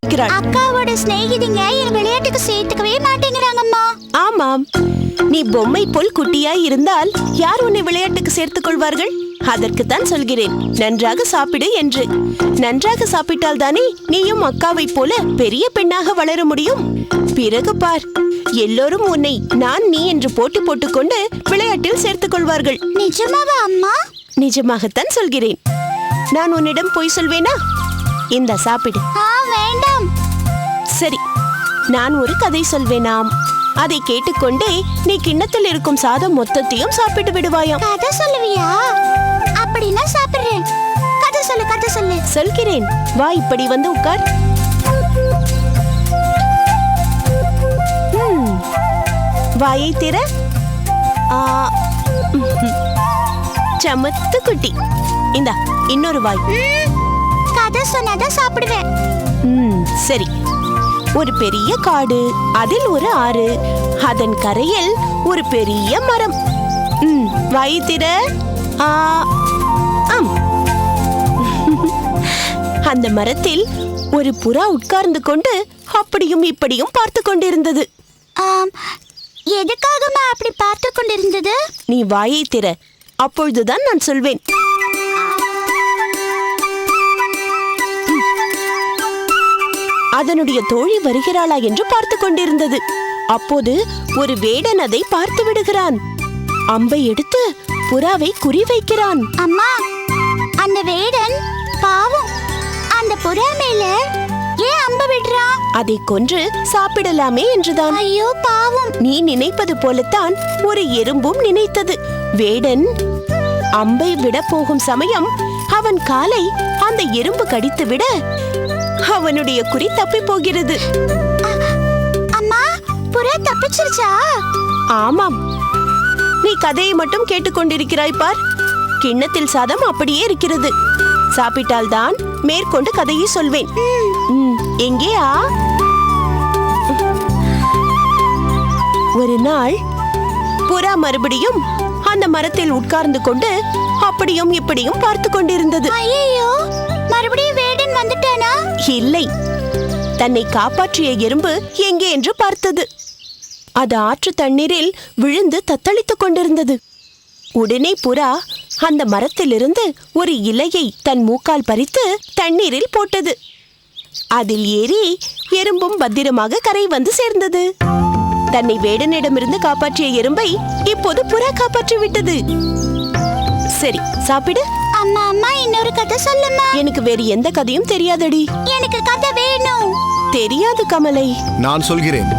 அக்காவோட சிநேகிதிங்க என் விளையாட்டுக்கு சேர்த்துக்கவே மாட்டேங்கிறாங்கம்மா. ஆமாம், நீ பொம்மை போல் குட்டியாய் இருந்தால் யார் உன்னை விளையாட்டுக்கு சேர்த்துக் கொள்வார்கள்? அதற்குத்தான் சொல்கிறேன், நன்றாக சாப்பிடு என்று. நன்றாக சாப்பிட்டால் தானே நீயும் அக்காவை போல பெரிய பெண்ணாக வளர முடியும். பிறகு பார், எல்லோரும் உன்னை நான் நீ என்று போட்டி போட்டுக்கொண்டு விளையாட்டில் சேர்த்துக் கொள்வார்கள். நிஜமாவா அம்மா? நிஜமாகத்தான் சொல்கிறேன். நான் உன்னிடம் பொய் சொல்வேனா? இந்த சாப்பிடு. வேண்டாம். சரி, நான் ஒரு கதை சொல்வேனாம். அதை கேட்டுக்கொண்டே நீ கிண்ணத்தில் இருக்கும் சாதம் மொத்தத்தையும் சாப்பிட்டு விடுவாயாம். கதை சொல்லுவியா? அப்படின்னா சாப்பிடுறேன். கதை சொல்லு, கதை சொல்லு. சொல்கிறேன், வா, இப்படி வந்து உட்கார். வாயை திற. சமத்து குட்டி, இந்தா இன்னொரு வாய். கதை சொன்னாதான் சாப்பிடுவேன். சரி. ஒரு பெரிய காடு, அதில் ஒரு ஆறு, அதன் கரையில் ஒரு பெரிய மரம். வாயை திற. அந்த மரத்தில் ஒரு புறா உட்கார்ந்து கொண்டு அப்படியும் இப்படியும் பார்த்து கொண்டிருந்தது. எதுக்காகமா அப்படி பார்த்து கொண்டிருந்தது? நீ வாயை திற, அப்பொழுதுதான் நான் சொல்வேன். அதனுடைய தோழி வருகிறாளா என்று பார்த்து கொண்டிருந்தது. அப்போது ஒரு வேடன் அதை பார்த்து விடுகிறான். அம்பை எடுத்து புறாவை குறி வைக்கிறான். அம்மா, அந்த வேடன் பாவம், அந்த புறா மேல ஏன் அம்பு விடுறான்? அதை கொன்று சாப்பிடலாமே என்றுதான். ஐயோ பாவம். நீ நினைப்பது போலத்தான் ஒரு எறும்பும் நினைத்தது. வேடன் அம்பை விட போகும் சமயம் அவன் காலை அந்த எறும்பு கடித்து விட அவனுடைய குறி தப்பி போகிறது. அம்மா, புறா தப்பிச்சிருச்சா? ஆமாம், நீ கதையை மட்டும் கேட்டுக்கொண்டிருக்கிறாய் பார். கிண்ணத்தில் சாதம் அப்படியே இருக்கிறது. சாப்பிட்டால்தான் மேற்கொண்டு கதையை சொல்வேன். எங்கேயா? ஒரு நாள் புறா மறுபடியும் அந்த மரத்தில் உட்கார்ந்து கொண்டு அப்படியும் இப்படியும் பார்த்து கொண்டிருந்தது. ஐயோ, மறுபடியும் வேடன் வந்துட்டானா? இல்லை, தன்னை காப்பாற்றிய எறும்பு எங்கே என்று பார்த்தது. அது ஆற்று தண்ணீரில் விழுந்து தத்தளித்துக் கொண்டிருந்தது. உடனே புறா அந்த மரத்திலிருந்து ஒரு இலையை தன் மூக்கால் பறித்து தண்ணீரில் போட்டது. அதில் ஏறி எறும்பும் பத்திரமாக கரை வந்து சேர்ந்தது. தன்னை வேடனிடமிருந்து காப்பாற்றிய எறும்பை இப்போது புறா காப்பாற்றி விட்டது. சரி, சாப்பிடு. அம்மா, அம்மா, இன்னொரு கதை சொல்லுமா. எனக்கு வேறு எந்த கதையும் தெரியாதடி. எனக்கு கதை வேணும். தெரியாது கமலை. நான் சொல்கிறேன்.